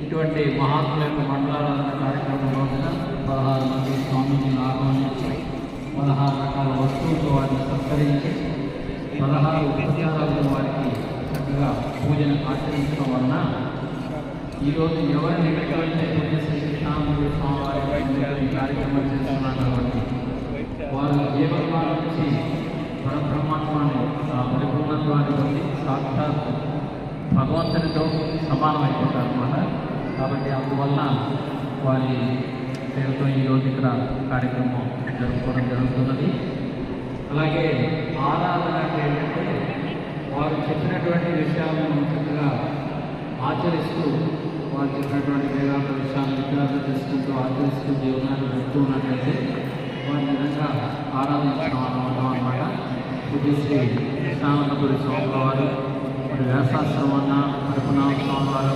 ఇటువంటి మహాత్ముల యొక్క మండలారాధన కార్యక్రమం రోజున 16 మంది స్వామీజీని ఆహ్వానించి 16 రకాల వస్తువులతో వారిని సత్కరించి 16 ఉపచారాలను వారికి చక్కగా పూజను ఆచరించడం వలన ఈరోజు ఎవరి నిమిత్తమైతే పూజ శ్రీ కృష్ణానంద స్వామివారి కార్యక్రమం చేస్తున్నారు కాబట్టి వారు జీవకాలం నుంచి పరబ్రహ్మాత్మాన్ని పరిపూర్ణత్వాన్ని పొంది సాక్షాత్ భగవంతునితో సమానమైపోతారు అన్నమాట. కాబట్టి అందువల్ల వారి పేరుతో ఈరోజు ఇక్కడ కార్యక్రమం జరుపుకోవడం జరుగుతున్నది. అలాగే ఆరాధన అంటే ఏంటంటే వారు చెప్పినటువంటి విషయాలను చక్కగా ఆచరిస్తూ వారు చెప్పినటువంటి వేదాంత విషయాలను విద్యార్థులు చేసుకుంటూ ఆచరిస్తూ జీవనాన్ని పెడుతూ ఉన్నట్లయితే వారి విధంగా ఆరాధించడం అన్నమాట. పూజ్య శ్రీ కృష్ణానందపురి స్వామి వారు మరి వ్యాసాశ్రమన్న పరిపునామ స్వామి వారు